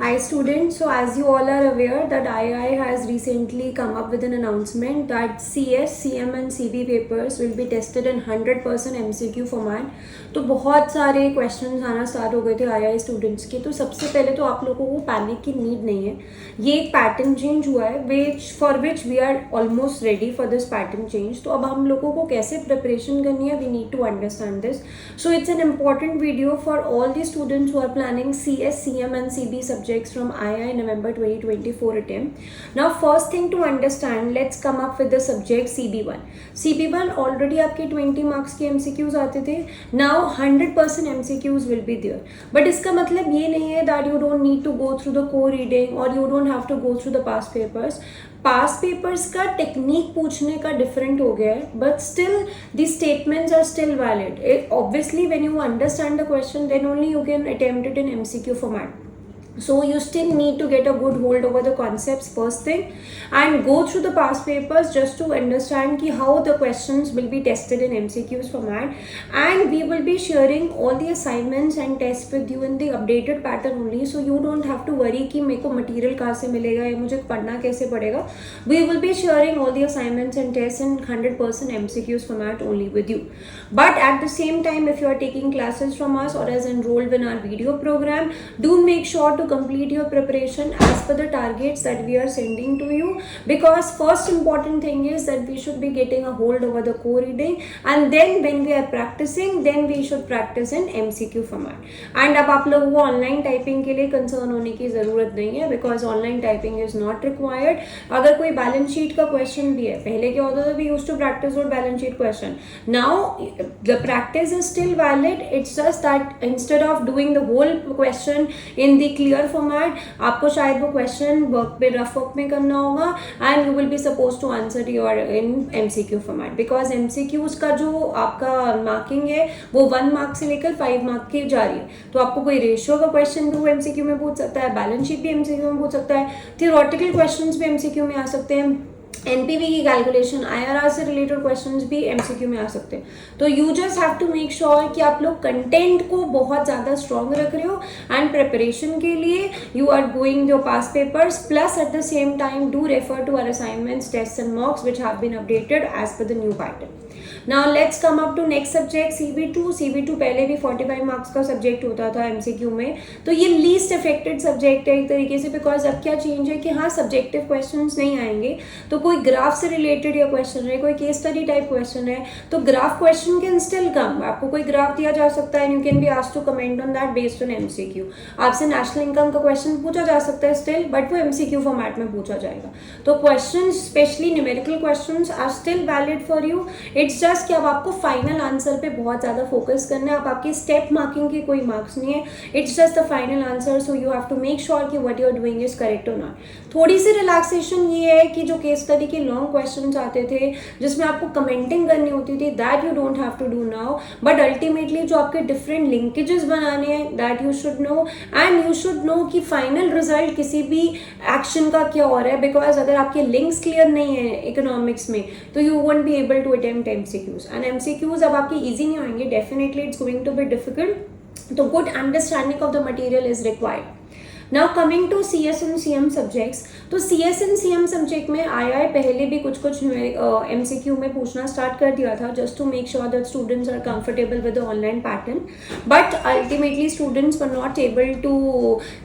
Hi students, so as you all are aware that III has recently come up with an announcement that CS, CM and CB papers will be tested in 100% MCQ format. तो बहुत सारे questions आना start हो गए थे III students के. तो सबसे पहले तो आप लोगों को पैनिक की नीड नहीं है. ये एक पैटर्न चेंज हुआ है which we are almost ready for this pattern change. तो अब हम लोगों को कैसे प्रिपरेशन करनी है, we need to understand this. So it's an important video for all the students who are planning CS, CM and CB subjects from II November 2024 attempt. Now first thing to understand, let's come up with the subject CB1. CB1 already आपके 20 marks के MCQs आते थे. Now 100% MCQs will be there. But इसका मतलब ये नहीं है that you don't need to go through the core reading or you don't have to go through the past papers. Past papers का टेक्निक पूछने का डिफरेंट हो गया है, but still the statements are still valid. Obviously when you understand the question then only you can attempt it in MCQ format. So you still need to get a good hold over the concepts first thing and go through the past papers just to understand ki how the questions will be tested in MCQs format, and we will be sharing all the assignments and tests with you in the updated pattern only, so you don't have to worry कि मेरे को material कहाँ से मिलेगा या मुझे पढ़ना कैसे पड़ेगा. We will be sharing all the assignments and tests in 100% MCQs format only with you. But at the same time, if you are taking classes from us or as enrolled in our video program, do make sure to complete your preparation as per the targets that we are sending to you, because first important thing is that we should be getting a hold over the core reading, and then when we are practicing then we should practice in MCQ format. And अब आप लोगों को online typing के लिए concern होने की ज़रूरत नहीं है, because online typing is not required. अगर कोई बैलेंस शीट का क्वेश्चन भी है, पहले क्या होता था, we used to practise with balance sheet question. Now the practice is still valid, it's just that instead of doing the whole question in the clear format, आपको शायद वो क्वेश्चन वर्क पे रफ वर्क में करना होगा and you will be suppose to answer your in MCQ format, because MCQs का जो आपका मार्किंग है वो 1 मार्क से लेकर 5 मार्क की जा रही है. तो आपको कोई रेशियो का क्वेश्चन भी वो MCQ में पूछ सकता है, बैलेंस शीट भी MCQ में पूछ सकता है, थियोरेटिकल क्वेश्चंस भी MCQ में आ सकते हैं, NPV की कैलकुलेशन, IRR से रिलेटेड क्वेश्चंस भी MCQ में आ सकते हैं. तो you just have to make sure कि आप लोग कंटेंट को बहुत ज़्यादा स्ट्रॉन्ग रख रहे हो, एंड प्रिपरेशन के लिए you are doing your past papers, plus at the same time do refer to our assignments, test and mocks which have been updated as per the new pattern. Now let's come up to next subject CB2. CB2 पहले भी 45 marks का subject होता था MCQ में, तो ये least affected subject है एक तरीके से, बिकॉज अब क्या चेंज है कि हाँ सब्जेक्टिव क्वेश्चंस नहीं आएंगे. तो कोई ग्राफ से रिलेटेड या क्वेश्चन है, कोई केस स्टडी टाइप क्वेश्चन है, तो graph question can still come. आपको कोई ग्राफ दिया जा सकता है, you can be asked to comment on that based on MCQ. आपसे नेशनल इनकम का क्वेश्चन पूछा जा सकता है स्टिल, बट वो MCQ फॉर्मेट में पूछा जाएगा. तो question specially numerical questions are still valid for you. It's just कि अब आपको फाइनल आंसर पे बहुत ज़्यादा फोकस करना है. अब आपकी स्टेप मार्किंग के कोई मार्क्स नहीं है, it's just the final answer, so you have to make sure कि what you are doing is correct और नॉट. थोड़ी सी रिलैक्सेशन ये है कि जो केस स्टडी के लॉन्ग क्वेश्चंस आते थे जिसमें आपको कमेंटिंग करनी होती थी, that you don't have to do now, but ultimately जो आपके डिफरेंट लिंकेजेस बनाने हैं that you should know, and you should know कि फाइनल रिजल्ट किसी भी एक्शन का क्या हो रहा है, बिकॉज अगर आपके लिंक्स क्लियर नहीं है इकोनॉमिक्स में तो you won't be able to attempt MCQs. And MCQs अब आपके ईजी नहीं होंगे, definitely it's going to be difficult. तो good understanding of the material is required. Now coming to CS and CM subjects. तो CS and CM subject में II पहले भी कुछ MCQ में पूछना स्टार्ट कर दिया था, just to make sure that students are comfortable with the online pattern, but ultimately students were not able to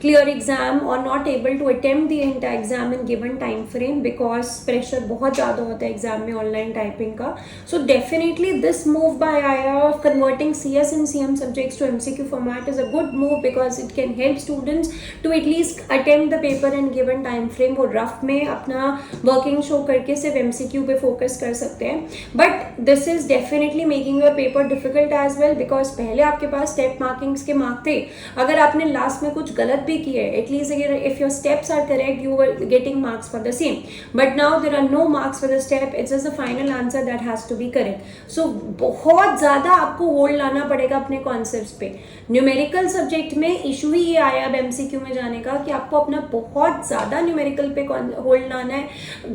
clear exam और not able to attempt the entire exam in given time frame, because pressure बहुत ज़्यादा होता है exam में online typing का. So definitely this move by II of converting CS and CM subjects to MCQ format is a good move, because it can help students to at least attempt the paper in given time frame. वो rough में अपना working show करके सिर्फ MCQ पे focus कर सकते हैं, but this is definitely making your paper difficult as well, because पहले आपके पास स्टेप मार्किंग्स के मार्क थे. अगर आपने लास्ट में कुछ गलत भी किया है, at least if your steps are correct you are getting marks for the same, but now there are no marks for the step, it's just the final answer that has to be correct. So बहुत ज़्यादा आपको hold लाना पड़ेगा अपने concepts पे. Numerical subject में issue ही ये आया अब MCQ में जाने का कि आपको अपना बहुत ज़्यादा न्यूमेरिकल पे होल्ड लाना है.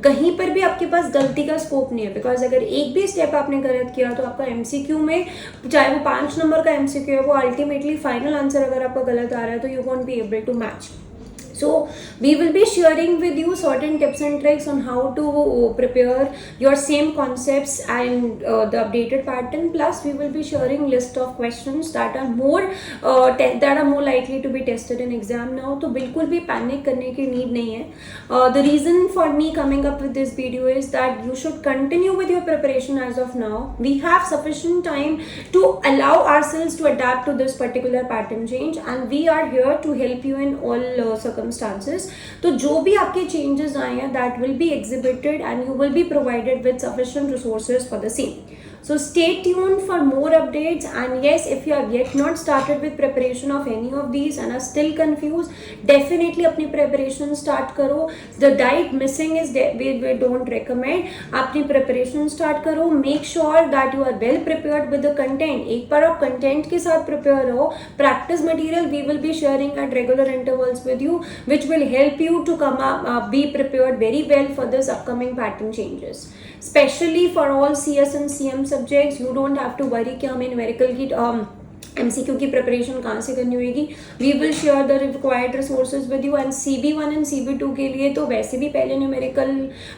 कहीं पर भी आपके पास गलती का स्कोप नहीं है, बिकॉज अगर एक भी स्टेप आपने गलत किया तो आपका MCQ में, चाहे वो 5 नंबर का MCQ है, वो अल्टीमेटली फाइनल आंसर अगर आपका गलत आ रहा है तो you won't be able to match. So we will be sharing with you certain tips and tricks on how to prepare your same concepts and the updated pattern. Plus we will be sharing list of questions that are more likely to be tested in exam now. तो बिल्कुल भी panic करने की need नहीं है. The reason for me coming up with this video is that you should continue with your preparation as of now. We have sufficient time to allow ourselves to adapt to this particular pattern change, and we are here to help you in all circumstances. तो जो भी आपके changes आए हैं that will be exhibited and you will be provided with sufficient resources for the same. So stay tuned for more updates, and yes, if you have yet not started with preparation of any of these and are still confused, definitely अपनी preparation start करो. The diet missing is we don't recommend. अपनी preparation start करो. Make sure that you are well prepared with the content. एक बार आप content के साथ prepare हो, practice material we will be sharing at regular intervals with you, which will help you to come up, be prepared very well for this upcoming pattern changes. Especially for all CS and CM subjects, you don't have to worry कि हमें numerical की MCQ की preparation कहाँ से करनी होगी. We will share the required resources with you, and CB1 and CB2 के लिए तो वैसे भी पहले numerical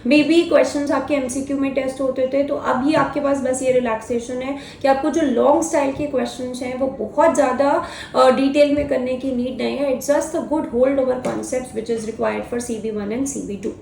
में भी questions आपके MCQ में test होते थे, तो अभी आपके पास बस ये relaxation है कि आपको जो long style के questions हैं वो बहुत ज़्यादा detail में करने की need नहीं है. It's just the good hold over concepts which is required for CB1 and CB2.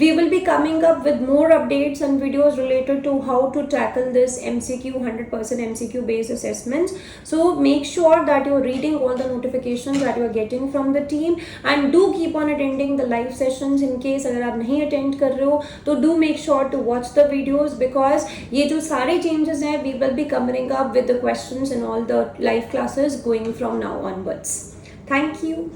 We will be coming up with more updates and videos related to how to tackle this MCQ 100% MCQ based assessments. So make sure that you're reading all the notifications that you are getting from the team, and do keep on attending the live sessions. In case अगर आप नहीं attend कर रहे हो तो do make sure to watch the videos, because ये जो सारे changes हैं we will be coming up with the questions in all the live classes going from now onwards. Thank you.